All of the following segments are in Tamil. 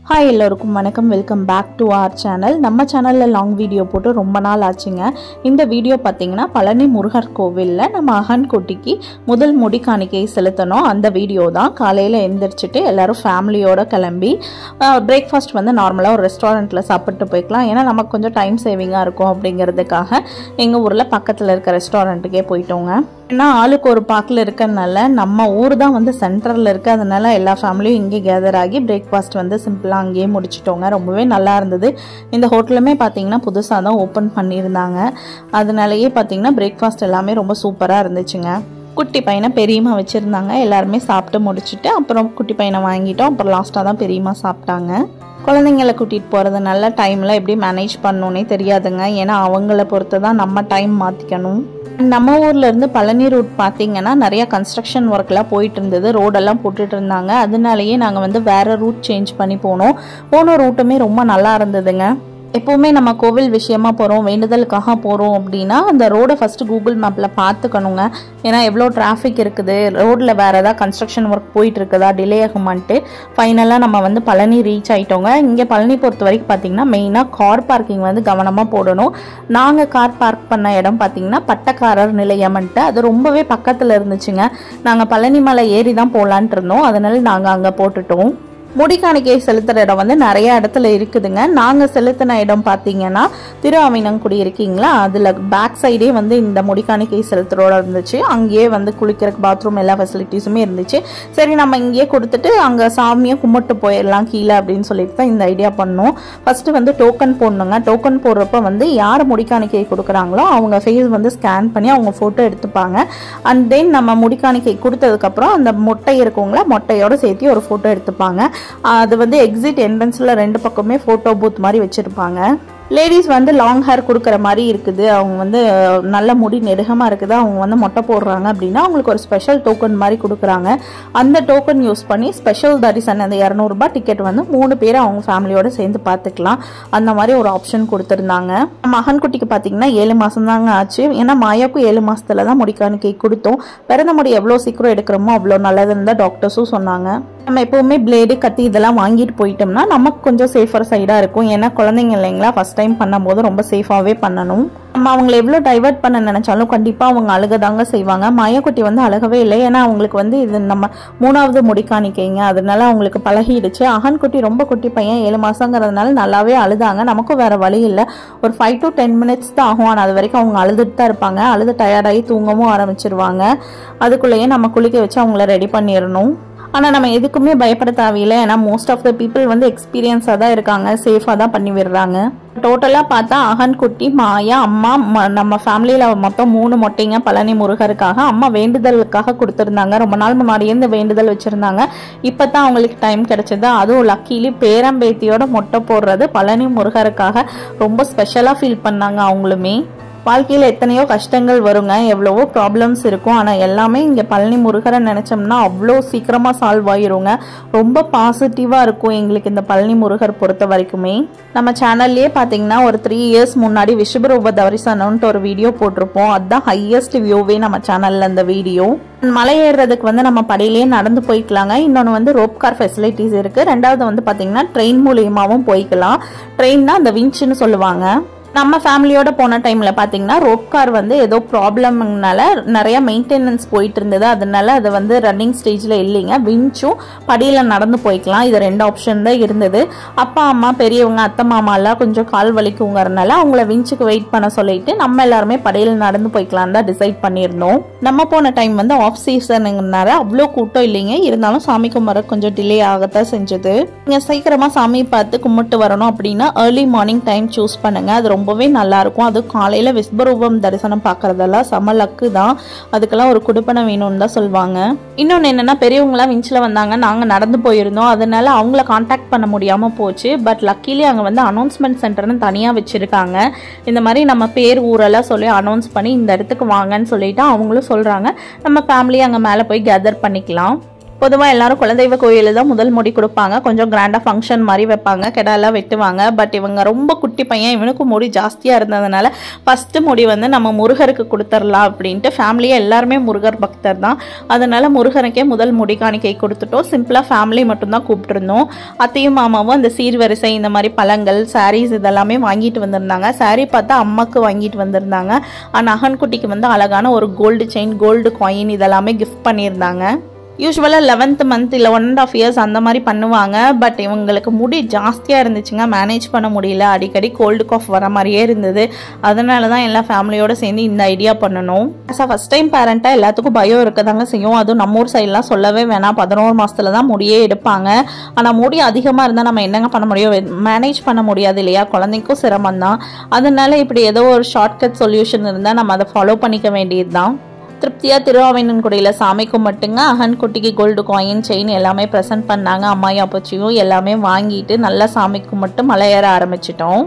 ஹாய் எல்லோருக்கும் வணக்கம். Welcome back to our channel. நம்ம சேனலில் லாங் வீடியோ போட்டு ரொம்ப நாள் ஆச்சுங்க. இந்த வீடியோ பார்த்தீங்கன்னா பழனி முருகர் கோவிலில் நம்ம அகன்குட்டிக்கு முதல் முடி காணிக்கை செலுத்தணும். அந்த வீடியோ தான். காலையில் எழுந்திரிச்சிட்டு எல்லோரும் ஃபேமிலியோடு கிளம்பி பிரேக்ஃபாஸ்ட் வந்து நார்மலாக ஒரு ரெஸ்டாரண்ட்டில் சாப்பிட்டு போய்க்கலாம். ஏன்னா நமக்கு கொஞ்சம் டைம் சேவிங்காக இருக்கும் அப்படிங்கிறதுக்காக எங்கள் ஊரில் பக்கத்தில் இருக்க ரெஸ்டாரண்ட்டுக்கே போயிட்டோங்க. ஏன்னா ஆளுக்கு ஒரு பார்க்கில் இருக்கறனால நம்ம ஊர் தான் வந்து சென்டரில் இருக்குது. அதனால எல்லா ஃபேமிலியும் இங்கே கேதர் ஆகி பிரேக்ஃபாஸ்ட் வந்து சிம்பிளாக அங்கேயே முடிச்சிட்டோங்க. ரொம்பவே நல்லா இருந்தது. இந்த ஹோட்டலுமே பார்த்தீங்கன்னா புதுசாக தான் ஓப்பன் பண்ணியிருந்தாங்க. அதனாலயே பார்த்தீங்கன்னா பிரேக்ஃபாஸ்ட் எல்லாமே ரொம்ப சூப்பராக இருந்துச்சுங்க. குட்டி பையனை பெரியம்மா வச்சுருந்தாங்க. எல்லாருமே சாப்பிட்டு முடிச்சுட்டு அப்புறம் குட்டி பையனை வாங்கிட்டோம். அப்புறம் லாஸ்ட்டாக தான் பெரியம்மா சாப்பிட்டாங்க. குழந்தைங்களை கூட்டிகிட்டு போகிறது நல்ல டைமில் எப்படி மேனேஜ் பண்ணணுன்னே தெரியாதுங்க. ஏன்னா அவங்கள பொறுத்து தான் நம்ம டைம் மாற்றிக்கணும். நம்ம ஊர்ல இருந்து பழனி ரூட் பார்த்தீங்கன்னா நிறைய கன்ஸ்ட்ரக்ஷன் ஒர்க்லாம் போயிட்டு இருந்தது. ரோடெல்லாம் போட்டுட்டு இருந்தாங்க. அதனாலயே நாங்கள் வந்து வேற ரூட் சேஞ்ச் பண்ணி போன ரூட்டுமே ரொம்ப நல்லா இருந்ததுங்க. எப்போவுமே நம்ம கோவில் விஷயமா போகிறோம், வேண்டுதலுக்காக போகிறோம் அப்படின்னா அந்த ரோடை ஃபஸ்ட்டு கூகுள் மேப்பில் பார்த்துக்கணுங்க. ஏன்னா எவ்வளோ டிராஃபிக் இருக்குது, ரோட்டில் வேறு ஏதாவது கன்ஸ்ட்ரக்ஷன் ஒர்க் போயிட்டு இருக்குதா, டிலே ஆகுமான்ட்டு. ஃபைனலாக நம்ம வந்து பழனி ரீச் ஆகிட்டோங்க. இங்கே பழனி பொறுத்த வரைக்கும் பார்த்தீங்கன்னா மெயினாக கார் பார்க்கிங் வந்து கவனமாக போடணும். நாங்கள் கார் பார்க் பண்ண இடம் பார்த்தீங்கன்னா பட்டக்காரர் நிலையம்ன்ட்டு அது ரொம்பவே பக்கத்தில் இருந்துச்சுங்க. நாங்கள் பழனி மலை ஏறி தான் போகலான்ட்டு இருந்தோம். அதனால நாங்கள் அங்கே போட்டுட்டோம். முடிக்காணிக்கை செலுத்துகிற இடம் வந்து நிறைய இடத்துல இருக்குதுங்க. நாங்கள் செலுத்தின இடம் பார்த்தீங்கன்னா திருஆவினங்குடி இருக்கீங்களா, அதில் பேக் சைடே வந்து இந்த முடிக்காணிக்கை செலுத்துறோட இருந்துச்சு. அங்கேயே வந்து குளிக்கிறதுக்கு பாத்ரூம் எல்லா ஃபெசிலிட்டிஸுமே இருந்துச்சு. சரி நம்ம இங்கேயே கொடுத்துட்டு அங்கே சாமியை கும்பிட்டு போயிடலாம் கீழே அப்படின்னு சொல்லிட்டு தான் இந்த ஐடியா பண்ணோம். ஃபஸ்ட்டு வந்து டோக்கன் போடணுங்க. டோக்கன் போடுறப்ப வந்து யார் முடிக்காணிக்கை கொடுக்குறாங்களோ அவங்க ஃபேஸ் வந்து ஸ்கேன் பண்ணி அவங்க ஃபோட்டோ எடுத்துப்பாங்க. அண்ட் தென் நம்ம முடிக்காணிக்கை கொடுத்ததுக்கப்புறம் அந்த மொட்டை இருக்குங்களா, மொட்டையோடு சேர்த்து ஒரு ஃபோட்டோ எடுத்துப்பாங்க. அது வந்து எக்ஸிட் என்ட்ரன்ஸில் 2 பக்கமே ஃபோட்டோ பூத் மாதிரி வச்சுருப்பாங்க. லேடிஸ் வந்து லாங் ஹேர் கொடுக்குற மாதிரி இருக்குது, அவங்க வந்து நல்ல முடி நெருகமாக இருக்குது, அவங்க வந்து மொட்டை போடுறாங்க அப்படின்னா அவங்களுக்கு ஒரு ஸ்பெஷல் டோக்கன் மாதிரி கொடுக்குறாங்க. அந்த டோக்கன் யூஸ் பண்ணி ஸ்பெஷல் தரிசனம் அந்த 200 ரூபாய் டிக்கெட் வந்து 3 பேர் அவங்க ஃபேமிலியோடு சேர்ந்து பார்த்துக்கலாம். அந்த மாதிரி ஒரு ஆப்ஷன் கொடுத்துருந்தாங்க. நம்ம அகன்குட்டிக்கு பார்த்தீங்கன்னா 7 மாதம் தாங்க ஆச்சு. ஏன்னா மாயாவுக்கும் 7 மாதத்துல தான் முடிக்காணிக்கை கொடுத்தோம். பிறந்த முடி எவ்வளோ சீக்கிரம் எடுக்கிறோமோ அவ்வளோ நல்லதுன்னு தான் டாக்டர்ஸும் சொன்னாங்க. நம்ம எப்போவுமே பிளேடு கத்தி இதெல்லாம் வாங்கிட்டு போயிட்டோம்னா நமக்கு கொஞ்சம் சேஃபர் சைடாக இருக்கும். ஏன்னா குழந்தைங்க இல்லைங்களா, ஃபஸ்ட் டைம் பண்ணும்போது ரொம்ப சேஃபாகவே பண்ணணும். நம்ம அவங்களை எவ்வளோ டைவர்ட் பண்ண நினைச்சாலும் கண்டிப்பாக அவங்க அழுகதாங்க செய்வாங்க. மாயக்குட்டி வந்து அழுகவே இல்லை. ஏன்னா அவங்களுக்கு வந்து இது நம்ம 3வது முடிக்காணிக்கைங்க, அதனால அவங்களுக்கு பழகிடுச்சு. அகன்குட்டி ரொம்ப குட்டி பையன், 7 மாதங்கிறதுனால நல்லாவே அழுதாங்க. நமக்கும் வேற வழி இல்லை. ஒரு 5 to 10 minutes தான் ஆகும். ஆனால் அது வரைக்கும் அவங்க அழுதுட்டு தான் இருப்பாங்க. அழுது டயர்டாகி தூங்கவும் ஆரம்பிச்சிருவாங்க. அதுக்குள்ளேயே நம்ம குளிக்க வச்சு அவங்கள ரெடி பண்ணிடணும். ஆனால் நம்ம எதுக்குமே பயப்பட தேவையில்லை. ஏன்னா மோஸ்ட் ஆஃப் த பீப்புள் வந்து எக்ஸ்பீரியன்ஸாக தான் இருக்காங்க, சேஃபாக தான் பண்ணி விடுறாங்க. டோட்டலாக பார்த்தா அகன்குட்டி, மாயா, அம்மா, நம்ம ஃபேமிலியில் மொத்தம் 3 மொட்டைங்க பழனி முருகருக்காக. அம்மா வேண்டுதலுக்காக கொடுத்துருந்தாங்க. ரொம்ப நாள் முன்னாடியே இந்த வேண்டுதல் வச்சுருந்தாங்க. இப்போ தான் அவங்களுக்கு டைம் கிடைச்சது. அதுவும் லக்கிலி பேரம்பேத்தியோட மொட்டை போடுறது பழனி முருகருக்காக ரொம்ப ஸ்பெஷலாக ஃபீல் பண்ணாங்க அவங்களுமே. வாழ்க்கையில் எத்தனையோ கஷ்டங்கள் வருங்க, எவ்வளவோ ப்ராப்ளம்ஸ் இருக்கும். ஆனால் எல்லாமே இங்கே பழனி முருகரை நினச்சோம்னா அவ்வளோ சீக்கிரமாக சால்வ் ஆகிருங்க. ரொம்ப பாசிட்டிவாக இருக்கும் எங்களுக்கு இந்த பழனி முருகர் பொறுத்த வரைக்குமே. நம்ம சேனல்லே பார்த்தீங்கன்னா ஒரு 3 years முன்னாடி விஷுபரூப தரிசனம்ன்ட்டு ஒரு வீடியோ போட்டிருப்போம். அதுதான் ஹையஸ்ட் வியூவே நம்ம சேனலில் இந்த வீடியோ. மலை ஏறுறதுக்கு வந்து நம்ம படியிலேயே நடந்து போய்க்கலாங்க. இன்னொன்று வந்து ரோப் கார் ஃபெசிலிட்டிஸ் இருக்குது. 2வது வந்து பார்த்தீங்கன்னா ட்ரெயின் மூலியமாகவும் போய்க்கலாம். ட்ரெயின்னா அந்த விஞ்சுன்னு சொல்லுவாங்க. நம்ம ஃபேமிலியோட போன டைமில் பார்த்தீங்கன்னா ரோப் கார் வந்து ஏதோ ப்ராப்ளம்னால நிறைய மெயின்டெனன்ஸ் போயிட்டு இருந்தது. அதனால அது வந்து ரன்னிங் ஸ்டேஜில் இல்லைங்க. விஞ்சும் படியில் நடந்து போய்க்கலாம். இது 2 ஆப்ஷன் தான் இருந்தது. அப்பா அம்மா பெரியவங்க அத்தை மாமாலாம் கொஞ்சம் கால் வலிக்குங்கிறதுனால அவங்கள விஞ்சுக்கு வெயிட் பண்ண சொல்லிட்டு நம்ம எல்லாருமே படியில் நடந்து போய்க்கலாம் தான் டிசைட் பண்ணியிருந்தோம். நம்ம போன டைம் வந்து ஆஃப் சீசனுங்கனால அவ்வளோ கூட்டம் இல்லைங்க. இருந்தாலும் சாமி கும்பிட கொஞ்சம் டிலே ஆகத்தான் செஞ்சது. நீங்கள் சீக்கிரமாக சாமி பார்த்து கும்பிட்டு வரணும் அப்படின்னா ஏர்லி மார்னிங் டைம் சூஸ் பண்ணுங்க. அது ரொம்பவே நல்லா இருக்கும். அது காலையில் விஸ்வரூபம் தரிசனம் பார்க்கறதெல்லாம் செம லக்கு தான். அதுக்கெல்லாம் ஒரு குடுப்பனை வேணும்னு தான் சொல்லுவாங்க. இன்னொன்று என்னன்னா பெரியவங்களாம் விஞ்சில் வந்தாங்க, நாங்கள் நடந்து போயிருந்தோம். அதனால அவங்கள கான்டாக்ட் பண்ண முடியாமல் போச்சு. பட் லக்கிலி அங்கே வந்து அனௌன்ஸ்மெண்ட் சென்டர்னு தனியாக வச்சுருக்காங்க. இந்த மாதிரி நம்ம பேர் ஊரெல்லாம் சொல்லி அனௌன்ஸ் பண்ணி இந்த இடத்துக்கு வாங்கன்னு சொல்லிட்டு அவங்களும் சொல்கிறாங்க. நம்ம ஃபேமிலி அங்கே மேலே போய் கேதர் பண்ணிக்கலாம். பொதுவாக எல்லாரும் குலதெய்வ கோயிலில் தான் முதல் முடி கொடுப்பாங்க. கொஞ்சம் கிராண்டாக ஃபங்க்ஷன் மாதிரி வைப்பாங்க, கெடாலாம் வெட்டுவாங்க. பட் இவங்க ரொம்ப குட்டி பையன், இவனுக்கும் முடி ஜாஸ்தியாக இருந்ததுனால ஃபஸ்ட்டு முடி வந்து நம்ம முருகருக்கு கொடுத்துடலாம் அப்படின்ட்டு ஃபேமிலியாக எல்லாருமே முருகர் பக்தர் தான். அதனால முருகனுக்கே முதல் முடி காணிக்கை கொடுத்துட்டோம். சிம்பிளாக ஃபேமிலி மட்டும்தான் கூப்பிட்டுருந்தோம். அத்தையும் மாமாவும் அந்த சீர்வரிசை இந்த மாதிரி பழங்கள் சாரீஸ் இதெல்லாமே வாங்கிட்டு வந்திருந்தாங்க. சாரீ பார்த்தா அம்மாவுக்கு வாங்கிட்டு வந்திருந்தாங்க. ஆனால் அகன்குட்டிக்கு வந்து அழகான ஒரு கோல்டு செயின், கோல்டு காயின் இதெல்லாமே கிஃப்ட் பண்ணியிருந்தாங்க. யூஸ்வலாக 11th month இல்லை 1.5 years அந்த மாதிரி பண்ணுவாங்க. பட் இவங்களுக்கு முடி ஜாஸ்தியாக இருந்துச்சுங்க, மேனேஜ் பண்ண முடியல. அடிக்கடி கோல்டு காஃப் வர மாதிரியே இருந்தது. அதனால தான் எல்லா ஃபேமிலியோடு சேர்ந்து இந்த ஐடியா பண்ணணும். ஃபர்ஸ்ட் டைம் பேரண்ட்டாக எல்லாத்துக்கும் பயம் இருக்க தாங்க செய்யும். அதுவும் நம்ம ஊர் சைட்லாம் சொல்லவே வேணாம், 11 மாதத்துல தான் முடியே எடுப்பாங்க. ஆனால் முடி அதிகமாக இருந்தால் நம்ம என்னங்க பண்ண முடியும், மேனேஜ் பண்ண முடியாது இல்லையா, குழந்தைக்கும் சிரமம் தான். அதனால இப்படி ஏதோ ஒரு ஷார்ட்கட் சொல்யூஷன் இருந்தால் நம்ம அதை ஃபாலோ பண்ணிக்க வேண்டியது தான். திருப்தியாக திருவாவினன்குடியில் சாமி கும்பிட்டுங்க அகன்குட்டிக்கு கோல்டு காயின் செயின் எல்லாமே ப்ரெசென்ட் பண்ணாங்க. அம்மாயும் அப்பச்சியும் எல்லாமே வாங்கிட்டு நல்லா சாமி கும்பிட்டு மலையேற ஆரம்பிச்சிட்டோம்.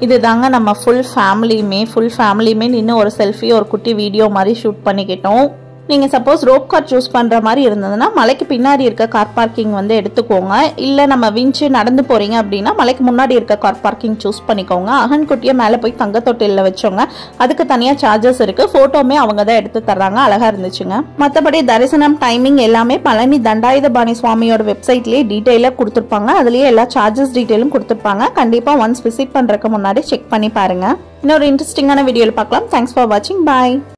இது தாங்க நம்ம ஃபுல் ஃபேமிலியுமே நின்று ஒரு செல்ஃபி ஒரு குட்டி வீடியோ மாதிரி ஷூட் பண்ணிக்கிட்டோம். நீங்கள் சப்போஸ் ரோப் கார் சூஸ் பண்ணுற மாதிரி இருந்ததுன்னா மலைக்கு பின்னாடி இருக்க கார் பார்க்கிங் வந்து எடுத்துக்கோங்க. இல்லை நம்ம விஞ்சு நடந்து போகிறீங்க அப்படின்னா மலைக்கு முன்னாடி இருக்க கார் பார்க்கிங் சூஸ் பண்ணிக்கோங்க. அகன்குட்டியை மேலே போய் தங்க தொட்டிலில் வச்சோங்க, அதுக்கு தனியாக சார்ஜஸ் இருக்குது. ஃபோட்டோமே அவங்க தான் எடுத்து தர்றாங்க, அழகாக இருந்துச்சுங்க. மற்றபடி தரிசனம் டைமிங் எல்லாமே பழனி தண்டாயுதபாணி சுவாமியோட வெப்சைட்லேயே டீட்டெயிலாக கொடுத்துருப்பாங்க. அதுலேயே எல்லா சார்ஜஸ் டீட்டெயிலும் கொடுத்துருப்பாங்க. கண்டிப்பாக ஒன்ஸ் விசிட் பண்ணுறதுக்கு முன்னாடி செக் பண்ணி பாருங்கள். இன்னொரு இன்ட்ரெஸ்டிங்கான வீடியோவில் பார்க்கலாம். தேங்க்ஸ் ஃபார் வாட்சிங். பாய்.